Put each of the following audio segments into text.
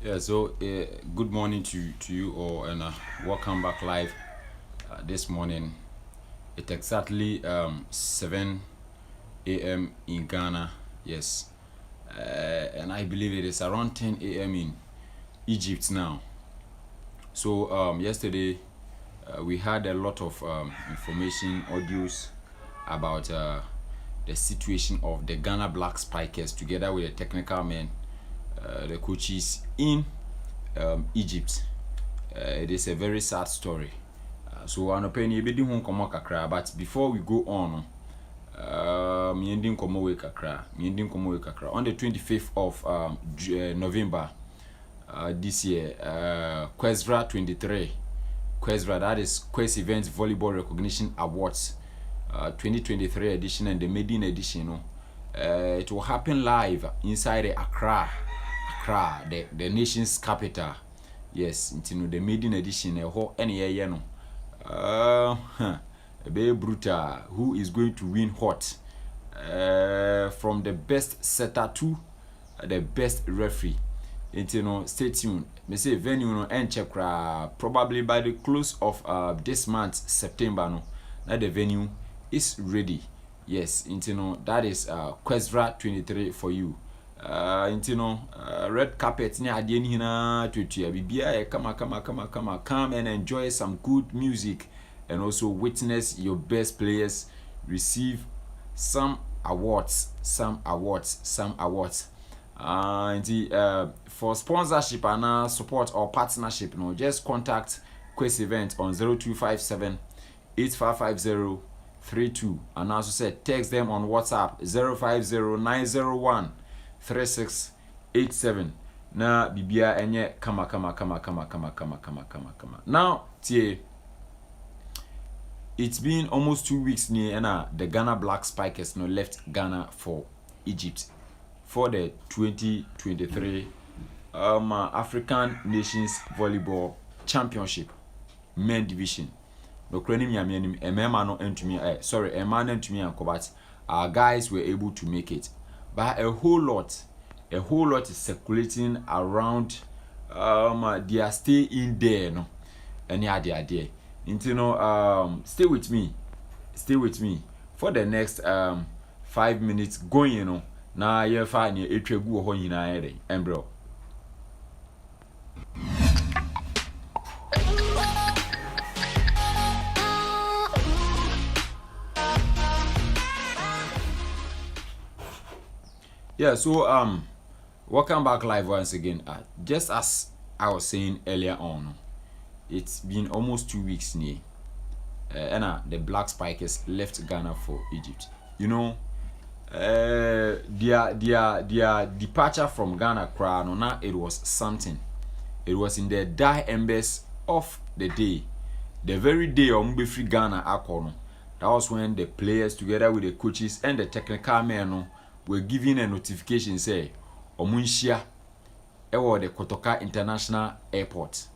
Yeah, so good morning to you all, and welcome back live this morning. It's exactly 7 a.m. in Ghana, yes, and I believe it is around 10 a.m. in Egypt now. So yesterday we had a lot of information, audios about the situation of the Ghana Black Spikers together with the technical men, the coaches in Egypt. It is a very sad story. So I'm opinion be ho komo kakra, but before we go on, me ending komo we kakra. On the 25th of November this year, QwesieTV 23, that is QwesieTV Volleyball Recognition Awards 2023 edition and the maiden edition. It will happen live inside Accra, the nation's capital. Yes, into the maiden edition. Any no. Be brutal. Who is going to win hot? From the best setter to the best referee. Stay tuned. Me say venue no and check probably by the close of this month September no. Now the venue is ready. Yes, that is QwesieTV 23 for you. Red carpet ni ade ni hina tutua bibia come and enjoy some good music and also witness your best players receive some awards. For sponsorship and support or partnership, just contact QwesieTV on 0257 855032 and also text them on WhatsApp 0509013687. Na bibia enye kama. Now it's been almost 2 weeks near the Ghana Black Spikers left Ghana for Egypt for the 2023 African Nations Volleyball Championship MEN division. No cranim yamianim emema no entumi emma no entumi ankobat. Our guys were able to make it, but a whole lot is circulating around their stay in there no any idea. Stay with me for the next 5 minutes going na ye fa ni etwegu ho nyina ere embro. Yeah, so welcome back live once again. Just as I was saying earlier on, it's been almost 2 weeks near and the Black Spikers left Ghana for Egypt. Their departure from Ghana now it was something. It was in the dire embers of the day, the very day of free Ghana AFCON. That was when the players together with the coaches and the technical men were given a notification say omunshia ewo the Kotoka International Airport.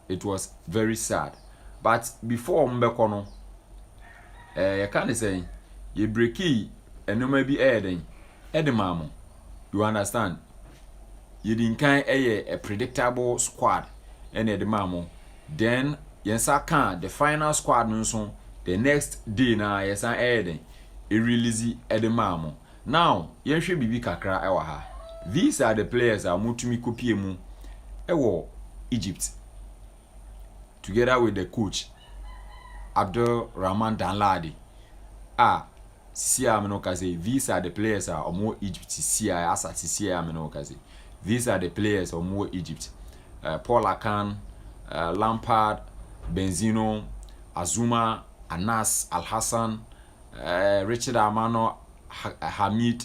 It was very sad, but before mbeko you can't say you breaki and maybe edemamo. You understand? You didn't kind a predictable squad and edemamo. Then yensa can the final squad nso the next day na yesa eden e release edemamo. Now, yenshe bibi kakra ewa ha. These are the players mutumi kopie mu ewo Egypt. Together with the coach Abdul Rahman Danladi. These are the players omo Egypt These are the players omo Egypt. Paul Akan, Lampard, Benzino, Azuma, Anas Al-Hassan, Richard Amano, Hamid,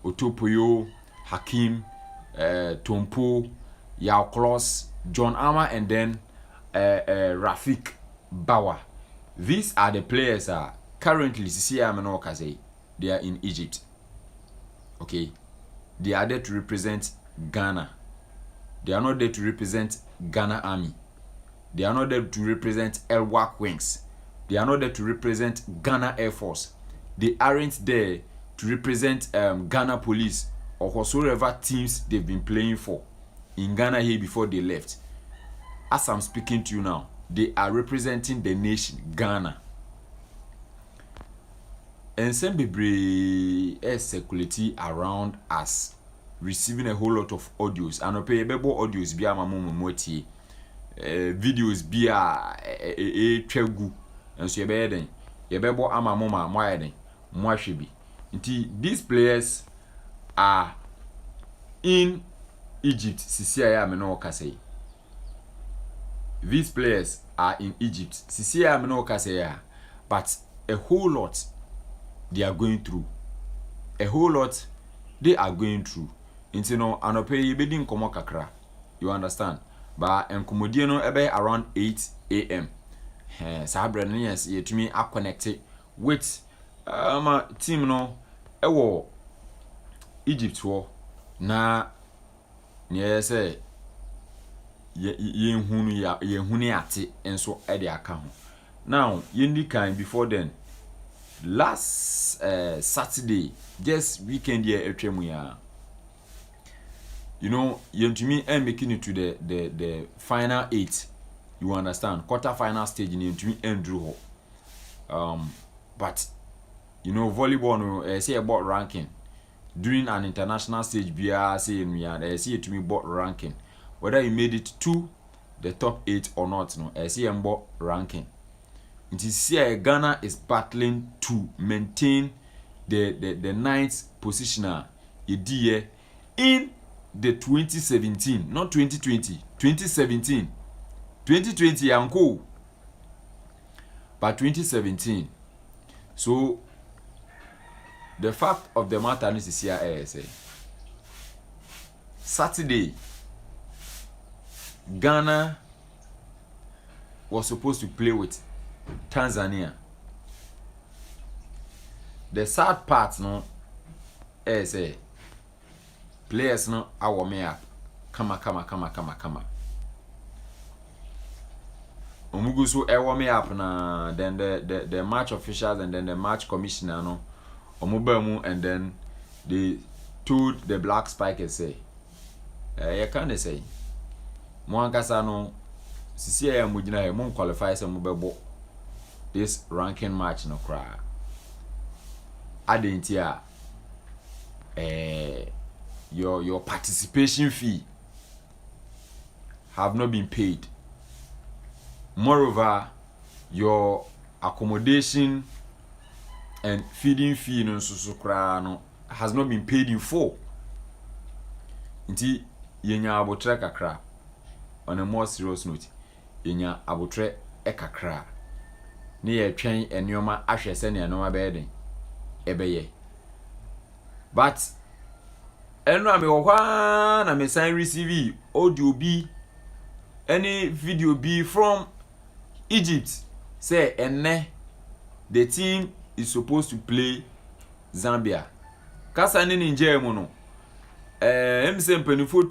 Otopoyo, Hakim, Tompo, Yao Klos, John Ama, and then Rafik Bawa. These are the players currently they are in Egypt. Okay, they are there to represent Ghana. They are not there to represent Ghana Army. They are not there to represent Elwak Wings. They are not there to represent Ghana Air Force. They aren't there to represent Ghana Police or whatsoever teams they've been playing for. in Ghana here before they left. As I'm speaking to you now, they are representing the nation, Ghana. And some bebre circulating around us, receiving a whole lot of audios. And pay bebo audios be a mamumoti, videos be a tregu, and so yebeden, yebebo ama mama moyeden, mwashibi. These players are in Egypt. Sisia ameno kasei. These players are in Egypt. Sisia ameno kasei. But a whole lot they are going through. A whole lot they are going through. Into no anope yebedi nkomo kakra. You understand? But enkomodie no ebe around 8 a.m. Sabre no yes yetumi a connect with team no ewo Egypt wo na ne say ye hunu ate enso e de aka ho. Now yendi kan before then last Saturday, just weekend here etwemu ya. You know, yentumi making it to the final 8. You understand? Quarter final stage yentumi endru ho. But you know, volleyball no say about ranking during an international stage bia say in say to me about ranking whether you made it to the top 8 or not. No, say about ranking. It is here Ghana is battling to maintain the 9th position in the 2017, not 2020, 2017, 2020 yanko, but 2017. So the fact of the matter is here Saturday, Ghana was supposed to play with Tanzania. The sad part no is players no our me up. Kama. Omugu so warm me up na then the match officials and then the match commissioner no omubemu, and then they told the black spikers say you can't say Mwankasa no sisi ya mujina he mon qualify se mubebo this ranking match no cry. Adentia your participation fee have not been paid. Moreover, your accommodation and feeding fee no has not been paid in full. Inti yenya abotre kakra. On a more serious note, yenya abotre kakra. Ni ye twen enioma ahwe se ne enoma beeden ebeye. But enu ame wo kwa na me sign receive audio B any video B from Egypt say enne the team is supposed to play Zambia. Kasa ni nje mu no emse mpanifo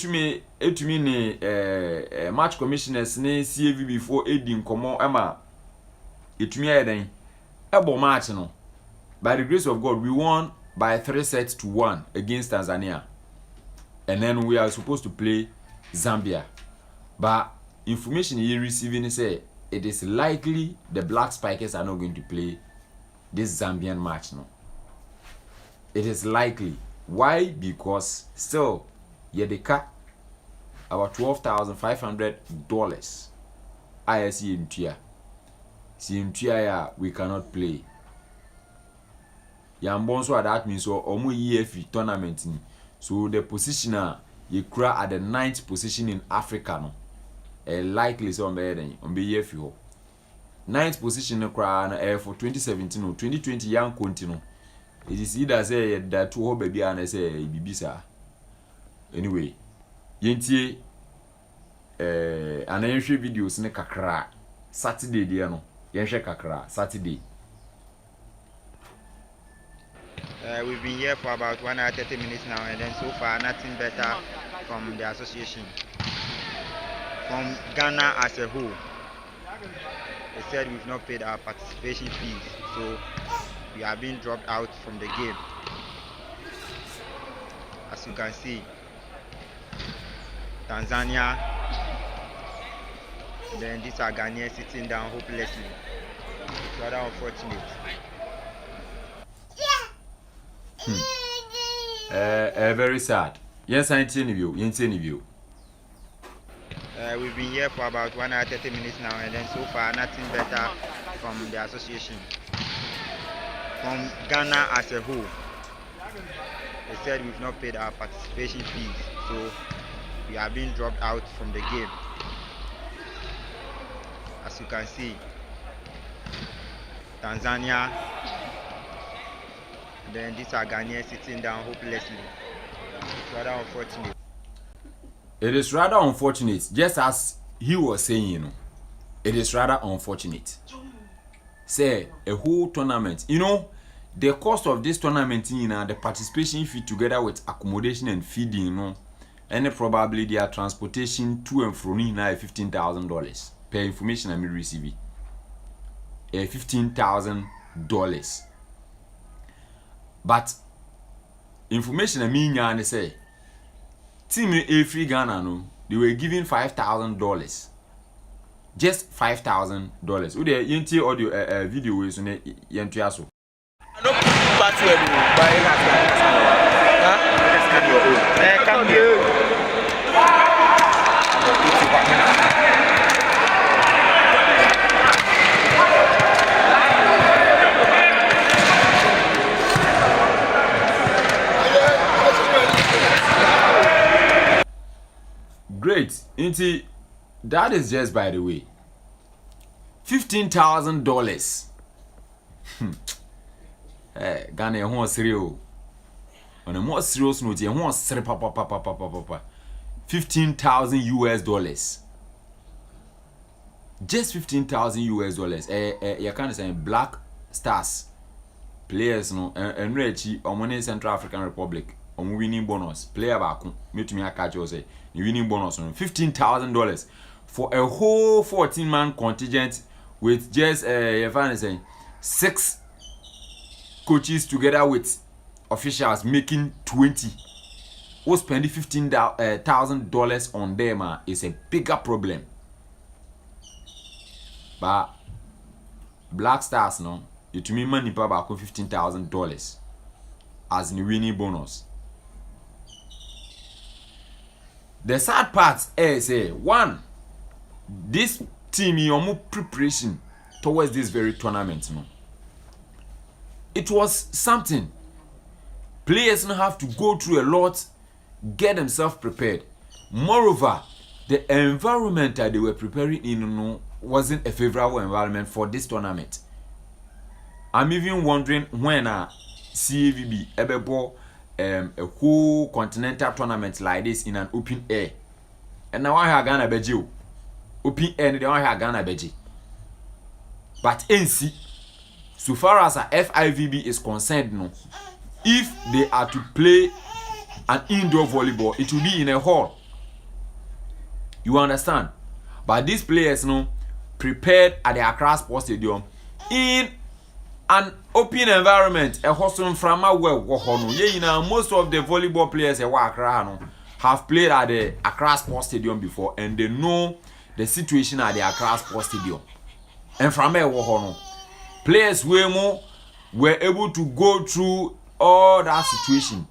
etumi ne match commissioners ne CAV before edin komo ema etumi ayeden ebo match no. By the grace of God we won by 3-1 against Tanzania, and then we are supposed to play Zambia. But information you receiving say it is likely the Black Spikers are not going to play this Zambian match no. It is likely. Why? Because still yedeka about $12,500 ISC CMTIA ya we cannot play. Yambon so that means so omu EF tournament ni. So the positioner you cry at the 9th position in Africa no. Likely so on be EF ho. 9th position no cry for 2017 or 2020 young continue. It is either say that two baby and say bibisa. Anyway, yentie anayenshe videos ne kakra Saturday dia no. Yenshe kakra Saturday. We've been here for about 1 hour 30 minutes now, and then so far nothing better from the association, from Ghana as a whole. They said we've not paid our participation fees, so we are being dropped out from the game. As you can see, Tanzania. Then these are Ghanaians sitting down hopelessly. It's rather unfortunate. Very sad. Yes, I interview. Interview. We've been here for about 1 hour 30 minutes now, and then so far nothing better from the association, from Ghana as a whole. They said we've not paid our participation fees, so we are being dropped out from the game. As you can see, Tanzania. Then these are Ghanaians sitting down hopelessly. It's rather unfortunate. It is rather unfortunate, just as he was saying, you know. It is rather unfortunate. Say a whole tournament, you know, the cost of this tournament, you know, the participation fee together with accommodation and feeding, you know, and probably their transportation to and from now $15,000 per information I'm receiving. $15,000. But information I mean, and say Team AFRICAN Ghana, no, they were giving $5,000. Just $5,000. Would they yenti audio video is on yenti aso? No password by come here. Great. Inti, that is just by the way. $15,000. Ghana won serious. On a more serious note, you want papa. $15,000. Just $15,000. You can't say Black Stars players no and Rechi on Central African Republic. Winning bonus player back meet me a catch you say winning bonus on $15,000 for a whole 14-man contingent with just saying 6 coaches together with officials making 20. Who spending $15,000 on them is a bigger problem. But Black Stars no it to me money back $15,000 as the winning bonus. The sad part is one, this team your preparation towards this very tournament, no. It was something. Players don't have to go through a lot, get themselves prepared. Moreover, the environment that they were preparing in, no, wasn't a favorable environment for this tournament. I'm even wondering when CAVB ever bought a whole continental tournament like this in an open air. And now I have Ghana Beji. Open air, they don't have Ghana Beji. But NC, so far as a FIVB is concerned, no, if they are to play an indoor volleyball, it will be in a hall. You understand? But these players, no, prepared at the Accra Sports Stadium in an open environment, a hostel from a well, most of the volleyball players have played at the Accra Sports Stadium before, and they know the situation at the Accra Sports Stadium. And from a players were able to go through all that situation,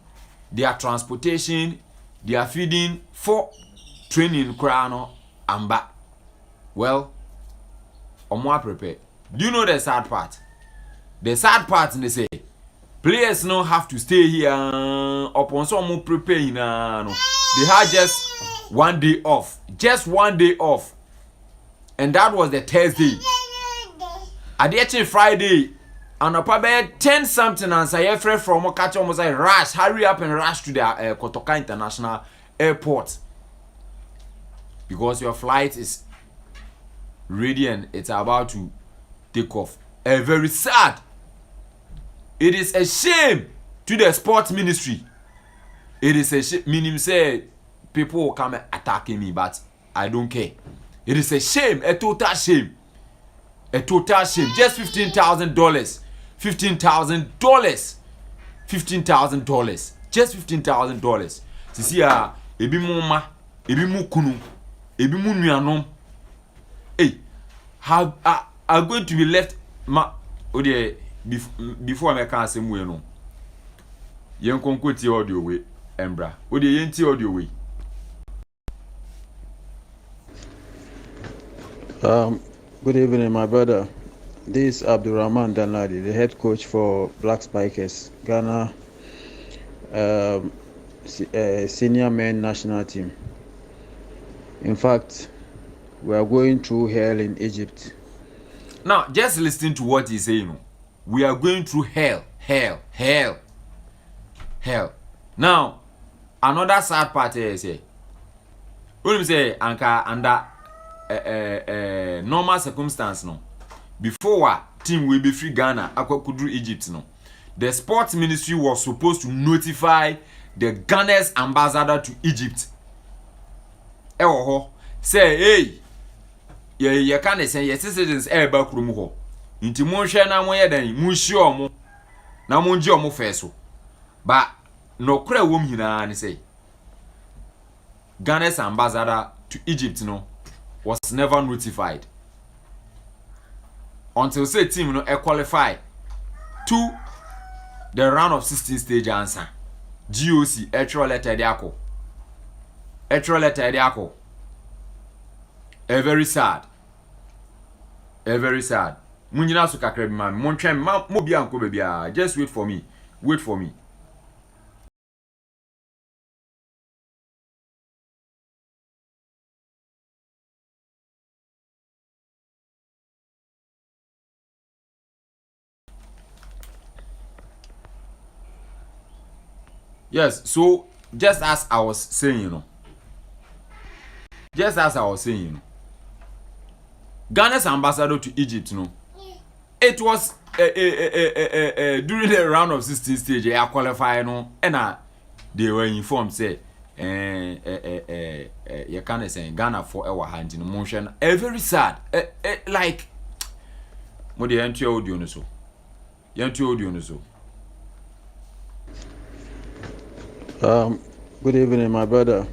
their transportation, their feeding for training, crown and back. Well, I'm more prepared. Do you know the sad part? The sad part, they say, players now have to stay here upon some more preparing. No. They had just 1 day off. Just 1 day off. And that was the Thursday. At the actual Friday, and about 10 something, and say, from Okacho almost like rush, hurry up and rush to the Kotoka International Airport. Because your flight is ready and it's about to take off. Very sad. It is a shame to the sports ministry. It is a shame. Meaning say people will come attacking me, but I don't care. It is a shame, a total shame. A total shame. Just $15,000. $15,000. $15,000. Just $15,000. See, ebi mama ebi mu kunu, ebi mu nuanom. Are going to be left before I can say we no. Yen konko ti audio we embra. Yen ti audio we. Good evening, my brother. This is Abdurrahman Danladi, the head coach for Black Spikers, Ghana senior men national team. In fact, we are going through hell in Egypt. Now, just listen to what he's saying. We are going through hell. Now, another sad part is when we say anka under normal circumstance no. Before team will be free Ghana akwa Egypt no. The sports ministry was supposed to notify the Ghana's ambassador to Egypt. Say hey, ye can say your citizens ba krum ho. Nti mo hwe na mo ye dan mo hye omo na mo nje omo feso. Ba no kra wom hina ni say Ghana's ambassador to Egypt no was never notified until say team no qualify to the round of 16 stage answer. GOC actual letter diako. Very sad. Very sad. Munjina su kakra bi ma mo ntwen mo bia nko ba bia. Just wait for me. Yes, so just as I was saying, Ghana's ambassador to Egypt, it was during the round of 16 stage, they are qualifying, and they were informed, say, you can't say Ghana for our hand in motion. Very sad, like, what the entry audio so. Good evening, my brother.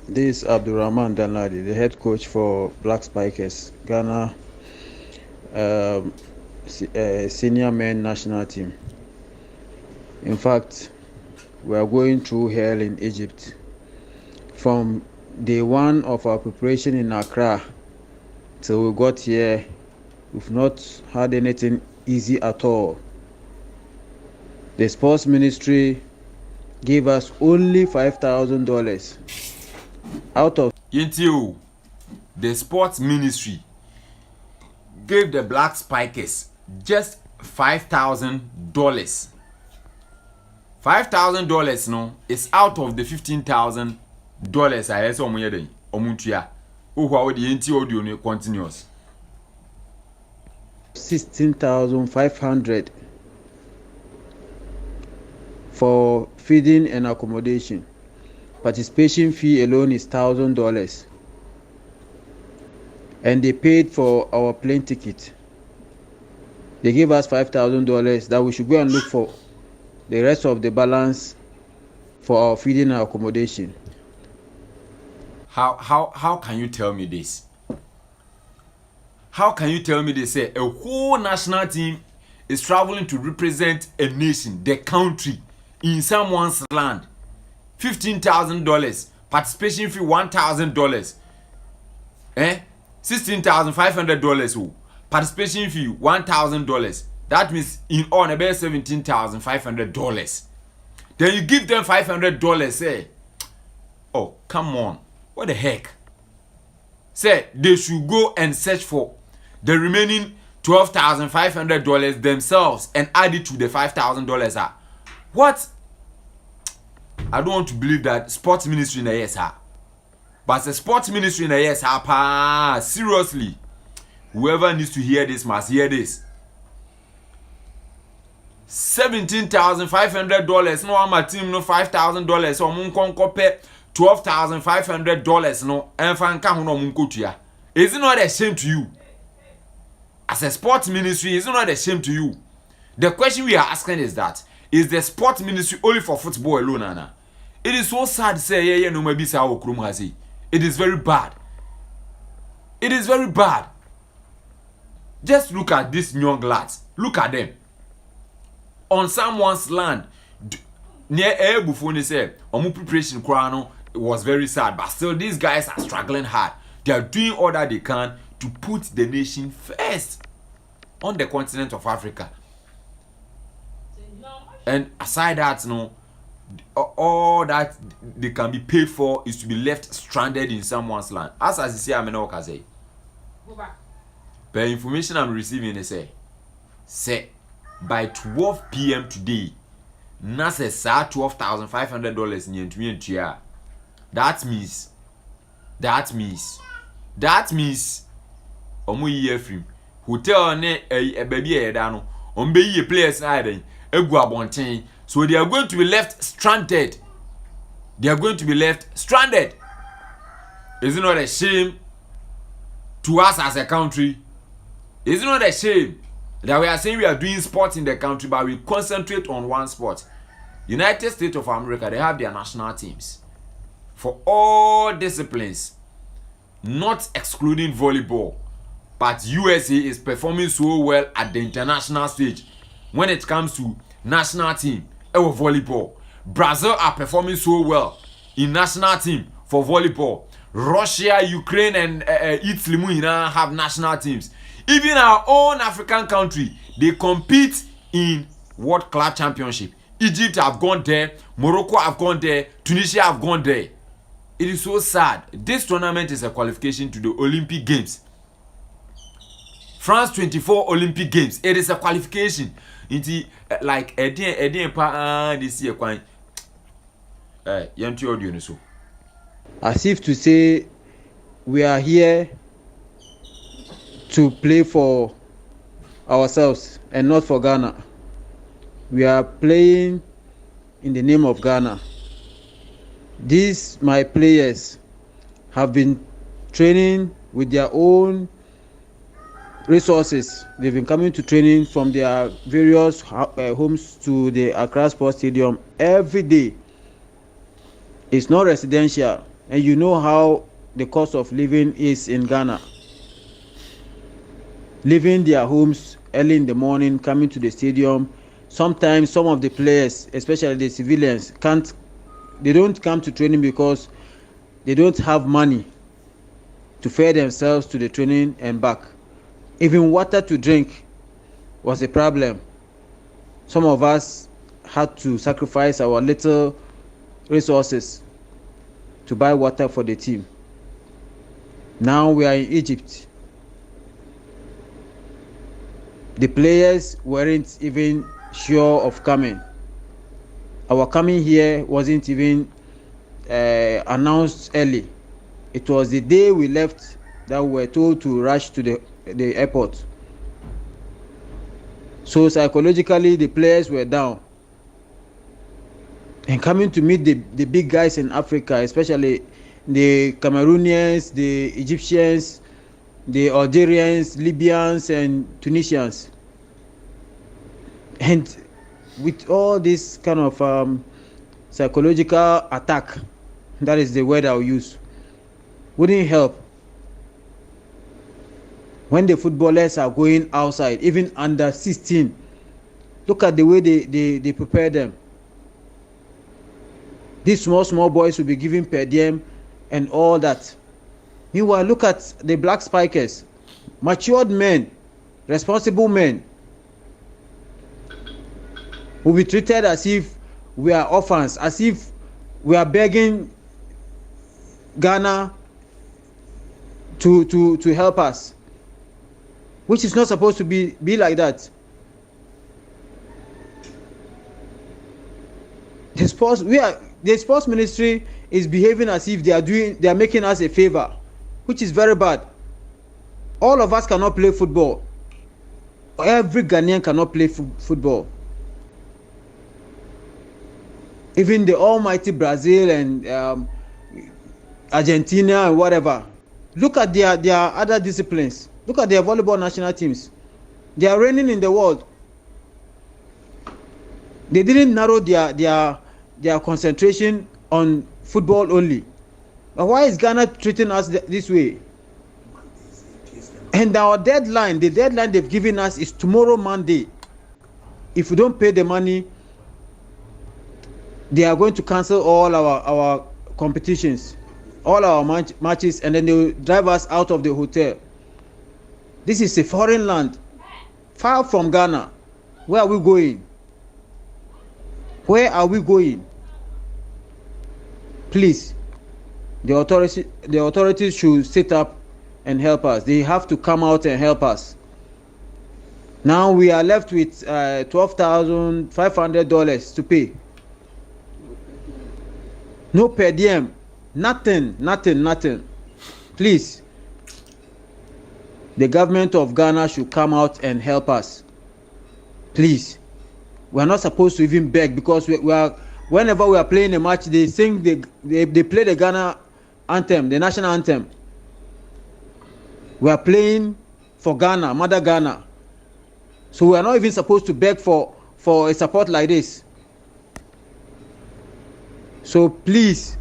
This is Abdurrahman Danladi, the head coach for Black Spikers, Ghana senior men national team. In fact, we are going through hell in Egypt. From day one of our preparation in Accra till we got here, we've not had anything easy at all. The sports ministry gave us only $5,000 out of the sports ministry gave the Black Spikers just $5,000. $5,000 no is out of the $15,000 I said omuntua wo the enti audio no continuous 16,500 for feeding and accommodation. Participation fee alone is $1,000, and they paid for our plane ticket. They gave us $5,000 that we should go and look for the rest of the balance for our feeding and accommodation. How can you tell me this? How can you tell me they say a whole national team is traveling to represent a nation, the country, in someone's land? $15,000, participation fee $1,000, $16,500, participation fee $1,000. That means in all about $17,500. Then you give them $500, say, oh come on, what the heck? Say they should go and search for the remaining $12,500 themselves and add it to the $5,000. What? I don't want to believe that sports ministry in a yes, but the sports ministry in a yes, seriously, whoever needs to hear this must hear this. $17,500 no, I'm a team no $5,000 so mun compare $12,500 no and no munkotua. Is it not a shame to you? As a sports ministry, is it not a shame to you? The question we are asking is that, is the sports ministry only for football alone, Anna? It is so sad to say, yeah, no maybe say our krum has it. It is very bad. It is very bad. Just look at these young lads. Look at them. On someone's land. Near Ebufone said, Omu preparation Kurano was very sad. But still, these guys are struggling hard. They are doing all that they can to put the nation first on the continent of Africa. And aside that, all that they can be paid for is to be left stranded in someone's land. As you see, I'm not say. The information I'm receiving is say by 12 p.m. today, NASA saw $12,500 in the That means omo yi afrim hotel ne a baby e da no on be yi players na den egu abonten, so they are going to be left stranded. Is it not a shame to us as a country? Is it not a shame that we are saying we are doing sports in the country, but we concentrate on one sport? United States of America, they have their national teams for all disciplines, not excluding volleyball. But USA is performing so well at the international stage when it comes to national team or volleyball. Brazil are performing so well in national team for volleyball. Russia, Ukraine, and Italy have national teams. Even our own African country, they compete in World Club Championship. Egypt have gone there, Morocco have gone there, Tunisia have gone there. It is so sad. This tournament is a qualification to the Olympic Games. France 24 Olympic Games. It is a qualification. It's like this year. As if to say we are here to play for ourselves and not for Ghana. We are playing in the name of Ghana. These my players have been training with their own resources. They've been coming to training from their various homes to the Accra Sports Stadium every day. It's not residential, and you know how the cost of living is in Ghana. Leaving their homes early in the morning, coming to the stadium. Sometimes some of the players, especially the civilians, they don't come to training because they don't have money to fare themselves to the training and back. Even water to drink was a problem. Some of us had to sacrifice our little resources to buy water for the team. Now we are in Egypt. The players weren't even sure of coming. Our coming here wasn't even announced early. It was the day we left that we were told to rush to the airport. So psychologically, the players were down. And coming to meet the big guys in Africa, especially the Cameroonians, the Egyptians, the Algerians, Libyans, and Tunisians. And with all this kind of psychological attack, that is the word I'll use, wouldn't help. When the footballers are going outside, even under 16, look at the way they prepare them. These small boys will be given per diem and all that. Meanwhile, look at the black spikers, matured men, responsible men, will be treated as if we are orphans, as if we are begging Ghana to help us, which is not supposed to be like that. The sports ministry is behaving as if they are making us a favor, which is very bad. All of us cannot play football. Every Ghanaian cannot play football. Even the almighty Brazil and Argentina and whatever. Look at their other disciplines. Look at their volleyball national teams. They are reigning in the world. They didn't narrow their concentration on football only. But why is Ghana treating us this way? And our deadline, the deadline they've given us is tomorrow, Monday. If we don't pay the money, they are going to cancel all our competitions, all our matches, and then they will drive us out of the hotel. This is a foreign land, far from Ghana. Where are we going? Where are we going? Please, the authorities should sit up and help us. They have to come out and help us. Now we are left with $12,500 to pay. No per diem, nothing. Please, the government of Ghana should come out and help us. Please, we are not supposed to even beg, because we are. Whenever we are playing a match, they sing they play the Ghana anthem, the national anthem. We are playing for Ghana, Mother Ghana. So we are not even supposed to beg for a support like this. So please.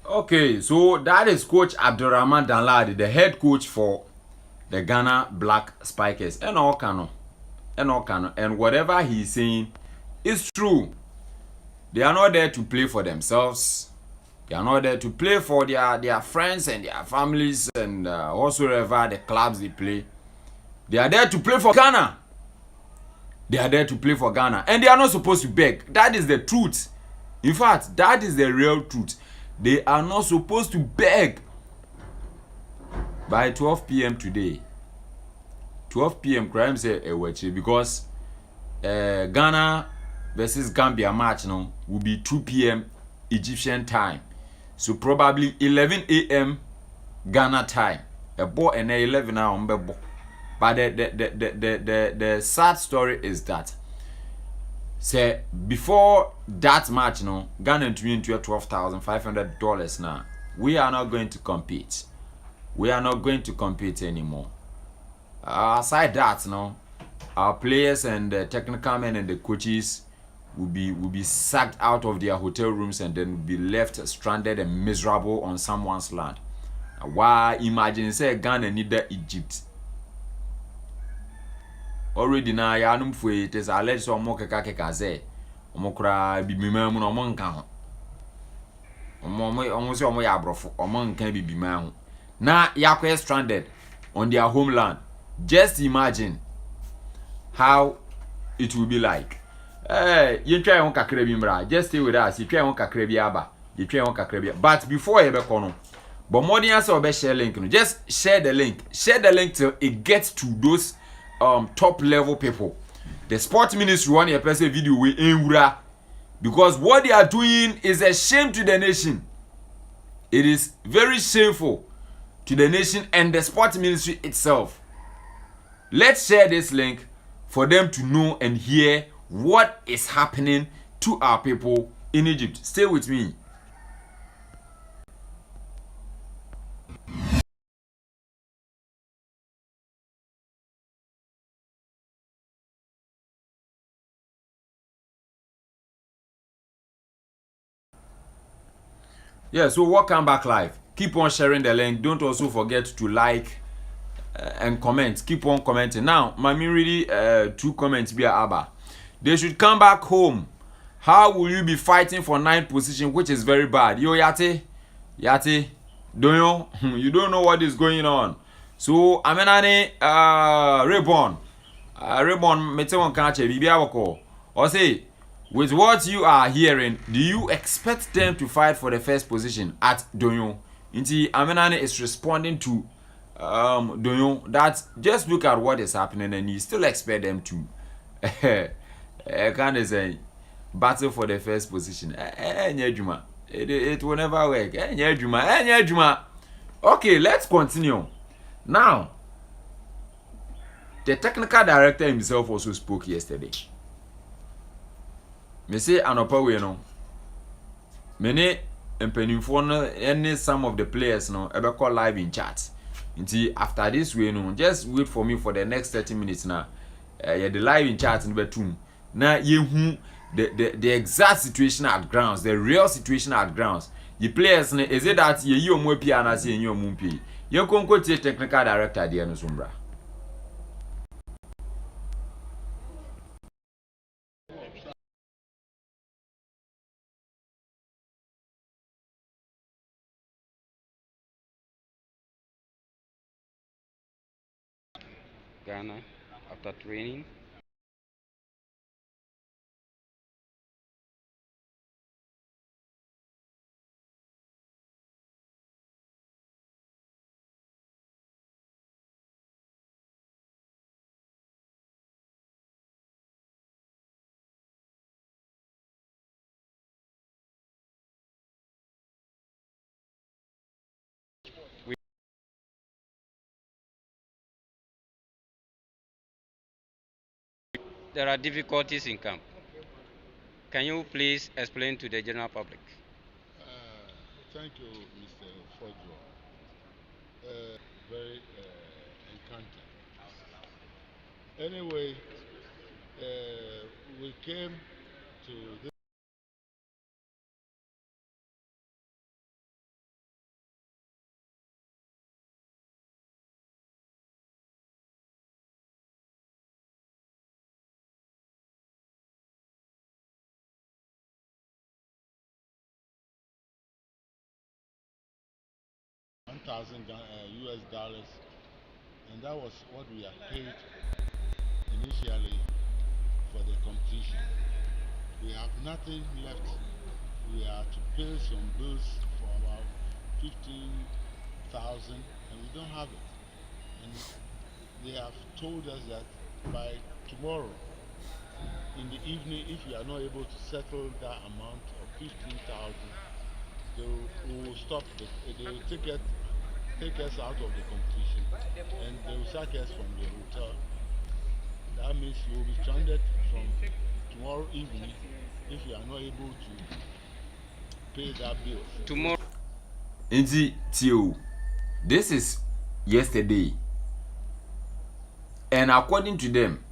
Okay, so that is Coach Abdurrahman Danladi, the head coach for the Ghana Black Spikers. And whatever he's saying is true. They are not there to play for themselves. They are not there to play for their friends and their families and whatsoever the clubs they play. They are there to play for Ghana. They are there to play for Ghana. And they are not supposed to beg. That is the truth. In fact, that is the real truth. They are not supposed to beg. By 12 p.m. today, 12 p.m. crime say because Ghana versus Gambia match now will be 2 p.m. Egyptian time. So probably 11 a.m. Ghana time. A boy and 11 now. But the sad story is that say before that match now, Ghana to win $12,500 now. We are not going to compete. We are not going to compete anymore. Aside that, now our players and the technical men and the coaches will be sacked out of their hotel rooms and then will be left stranded and miserable on someone's land. Why imagine say Ghana need the Egypt? Already now ya num fwe it is alleged so mo keka say omo kra bibima mu no omo nka ho. Omo se omo ya abrofo omo nka bibima ho. Na yakwe stranded on their homeland. Just imagine how it will be like. You try on kakra bi mra. Just stay with us. You try on kakra bi aba. You try on kakra bi. But before you be kono, but more than also be share link. Just share the link. Share the link till it gets to those top level people. The sports ministry want your person video with enwura, because what they are doing is a shame to the nation. It is very shameful to the nation and the sports ministry itself. Let's share this link for them to know and hear what is happening to our people in Egypt. Stay with me. Yeah, so welcome back live. Keep on sharing the link. Don't also forget to like and comment. Keep on commenting. Now, Mami really 2 comments be Abba. They should come back home. How will you be fighting for 9th position, which is very bad? Yo, Yate, don't you don't know what is going on. So, Amenane Reborn, mete won kanche bibi awako. Or say, with what you are hearing, do you expect them to fight for the 1st position at Donyo? Inti Amenane is responding to Donyo that just look at what is happening and you still expect them to kind of say battle for the 1st position. It will never work. Okay, let's continue. Now, the technical director himself also spoke yesterday. Me say anopa we no. Many empenifo no any some of the players no ebe call live in chat. Until after this we no just wait for me for the next 30 minutes now. Yeah, the live in chat in betum. Na yehu the exact situation at grounds, the real situation at grounds. The players, is it that you more piano say you mumpi? You can go to technical director there no sumbra. Ghana after training. There are difficulties in camp. Can you please explain to the general public? Thank you, Mr. Fojo. Very encountered. Anyway, we came to this. $1,000 US, and that was what we had paid initially for the competition. We have nothing left. We are to pay some bills for about 15,000, and we don't have it. And they have told us that by tomorrow in the evening, if we are not able to settle that amount of 15,000, they will stop. They will take us out of the competition, and they will sack us from the hotel. That means we will be stranded from tomorrow evening if we are not able to pay that bill. Tomorrow. Inti Tio, this is yesterday, and according to them,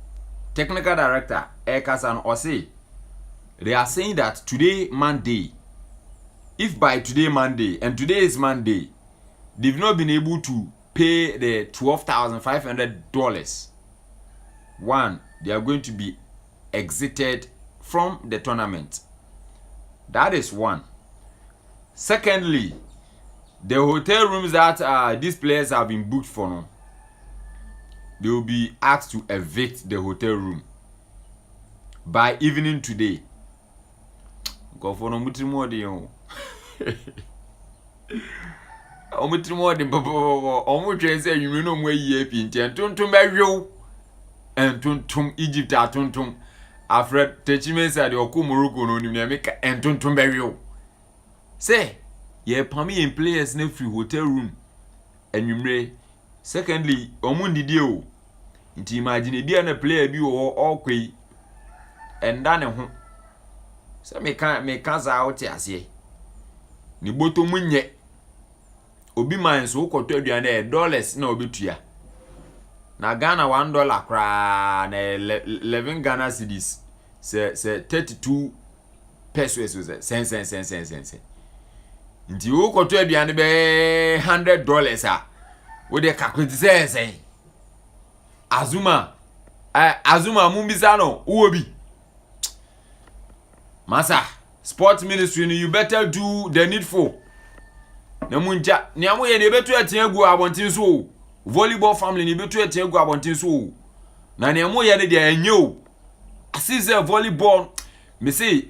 technical director Ekasan Ose, they are saying that today Monday, if by today Monday, and today is Monday, they've not been able to pay the $12,500. One, they are going to be exited from the tournament. That is one. Secondly, the hotel rooms that these players have been booked for now, they will be asked to evict the hotel room by evening today. Go for no mutrimo de yo. Omutrimo de bobo. Omu tren say you know mwe ye pinti tonton ba hwo. Entontom Egypt atontom. Afred Techime said oku Morocco no nim na make entontom ba hwo. Say ye pami in players na free hotel room. Enwumre. Secondly, omu ndidi o. Nti imagine bi na player bi wo okwei. Enda ne ho. So me can za out ase. Ni boto munye. Obi man so koto aduane dollars na obetua. Na Ghana $1 kra na 11 Ghana cedis. Se 32 pesos sen. Nti wo koto aduane be $100 a. Wo de calculate say. Azuma mumbisa no wo bi. Masa, sports ministry, you better do the needful. Namunja, niamu ye ne betu etiegu abontin so. Volleyball family ne betu etiegu abontin so. Na niamu ye ne dia enyo. Asize volleyball, me say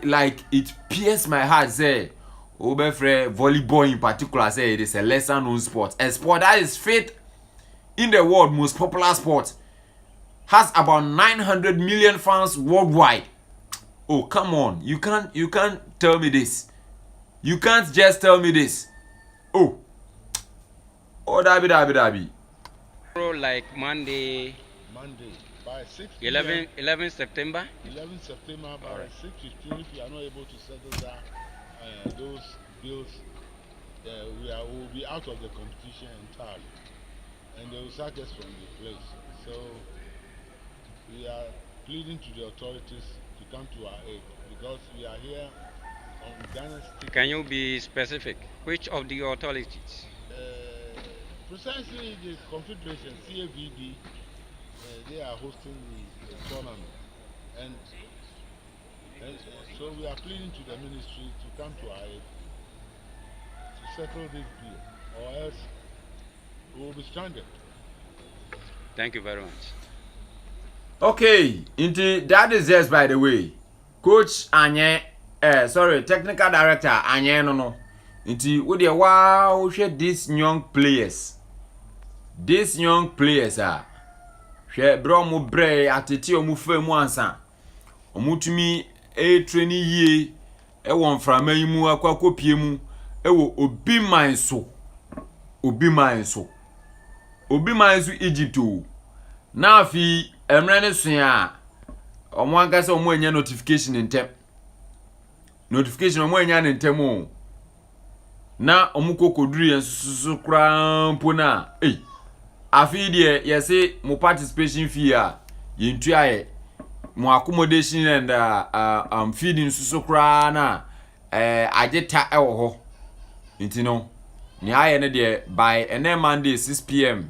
like it pierces my heart say Obefre volleyball in particular say it is a lesser known sport. A sport that is fit in the world, most popular sport. Has about 900 million fans worldwide. Oh, come on. You can't tell me this. You can't just tell me this. Oh, dabi. Like Monday By 6 11 September. 11 September by 6:15, if you are not able to settle that those bills, we will be out of the competition entirely, and they will sack us from the place. So we are pleading to the authorities to come to our aid because we are here on Ghana's. Can you be specific? Which of the authorities? Precisely the Confederation, CAVD, they are hosting the tournament. And so we are pleading to the ministry to come to our aid to settle this deal, or else we will be stranded. Thank you very much. Okay, that is just by the way. Coach Anye, technical director Anye no. With the wow, these young players. These young players are. Share bro mu bre atete omu fe mu ansa. Omutumi training ye e won frama yi mu akwakopie mu e wo obi manso. Obi manso Egypt o. Na afi emre ne so ya omo ankasa omo anya notification ntem. Notification omo anya ntem o. Na omukokoduru yensusu krampo na afi de yese mo participation fee a yentu aye mo accommodation and feeding susu kra na ageta ewo ho ntino ni aye ne de by Monday 6 p.m.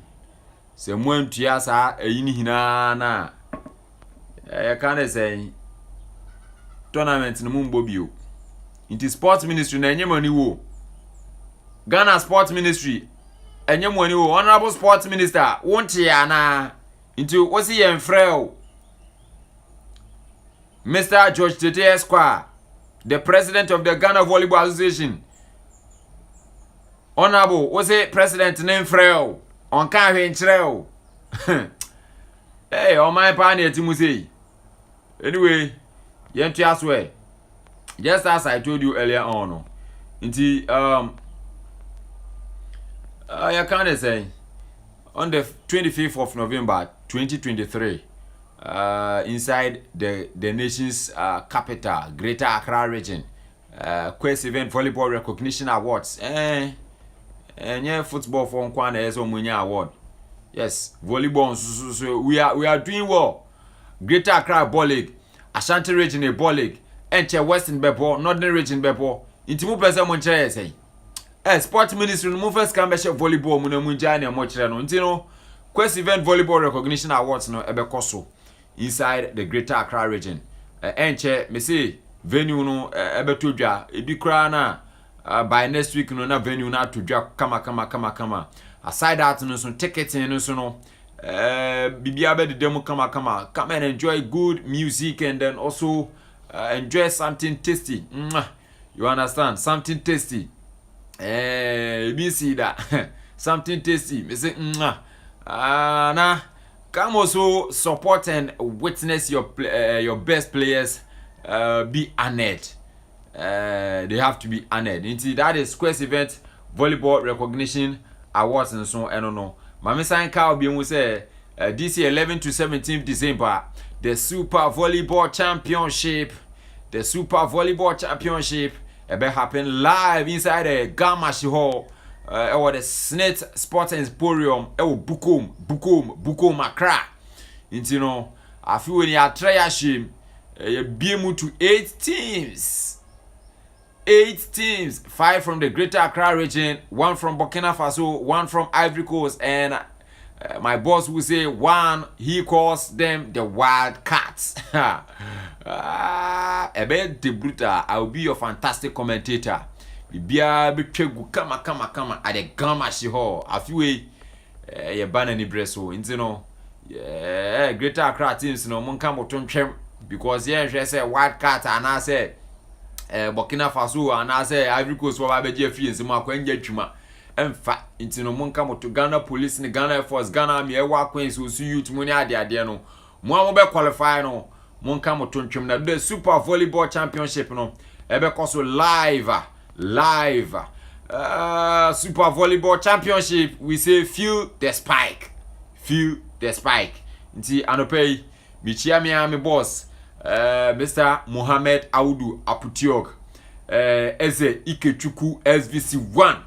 se mo antua sa ayini hina na can say tournament no mumbo bio inti sports ministry na enyemani wo Ghana Sports Ministry enyemwani wo honorable sports minister wonte ya na into osi yen frel Mr. George Tete Esquire, the president of the Ghana Volleyball Association. Honorable was it president name frel on can trail. Hey, on my pioneer Timothy. Anyway, yent way. Just as I told you earlier on. Into I can't say on the 25th of November 2023 inside the nation's capital, Greater Accra region, QwesieTV Volleyball Recognition Awards. Yeah, football for Nkwana is award. Yes, volleyball. So we are doing well. Greater Accra Ball League, Ashanti region Ball League, Enche Western Beppo, Northern region Beppo. Intimu pesa monche say. Sports ministry no first can be volleyball mu na munja na mo kire no ntino QwesieTV Volleyball Recognition Awards no ebekoso inside the Greater Accra region. Enche me say venue no ebetodwa ebi kra na by next week no na venue na atodwa kama aside that no so ticketing no so no bibia be de demo kama come and enjoy good music and then also enjoy something tasty. You understand, something tasty. Me see that something tasty. Me say, nah. Come also support and witness your best players. Be honored. They have to be honored. That is QwesieTV Volleyball Recognition Awards and so on. I don't know. Mami sign Cairo be say this year 11 to 17 December the Super Volleyball Championship. The Super Volleyball Championship be happen live inside the Ghana Hall or the Snit Sports Emporium Bukom Accra. You know, I feel when you are try shame be able to 8 teams. 8 teams, 5 from the Greater Accra region, 1 from Burkina Faso, 1 from Ivory Coast, and my boss will say 1, he calls them the Wild Cats. Ebe de bruta, I will be your fantastic commentator. Bibia be chegu kama at the Ghana Hall. A few way ye ban any breso. Intino Greater Accra teams no mon come to because yeah, say Wild Cat and I say Burkina Faso and I say Ivory Coast for abeje free nsema akwenje twuma emfa intino mon come to Ghana Police ni Ghana Air Force Ghana Army e wa kwen so su youth money ade no mo be qualify no mon come to ntwem na the Super Volleyball Championship no ebe koso live Super Volleyball Championship. We say feel the spike nti anopei michia mi boss Mr. Mohamed Audu Aputiok eze Ikechuku SVC1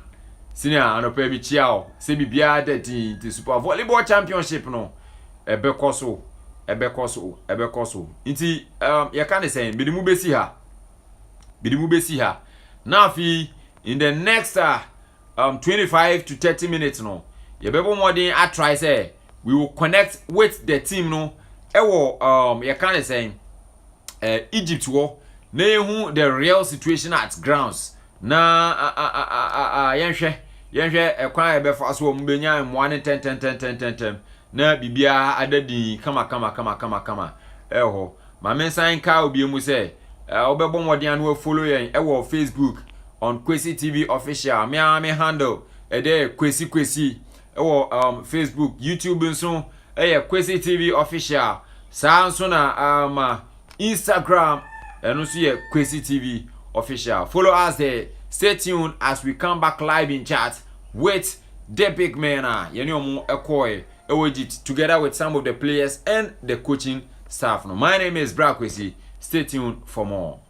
senior anopei michia o se bibia the Super Volleyball Championship no ebe koso ebeko so nti you can say bidimu besi ha na fi in the next 25 to 30 minutes no yebebo modern I try say we will connect with the team no ewo you can say Egypt wo na ehu the real situation at grounds na yenhwe ekwan ebefa so mbenya mwane 10 na bibia adadi kama eho ma mensan ka obi mu say obebo modern anu follow yen ewo Facebook on QwesieTV official me handle ede kwesi ewo Facebook YouTube nso QwesieTV official sa nso na Instagram and also QwesieTV official. Follow us there. Stay tuned as we come back live in chat with the big man, Yanyomu Ekoy, Egypt, together with some of the players and the coaching staff. Now, my name is BROUHAHA. Stay tuned for more.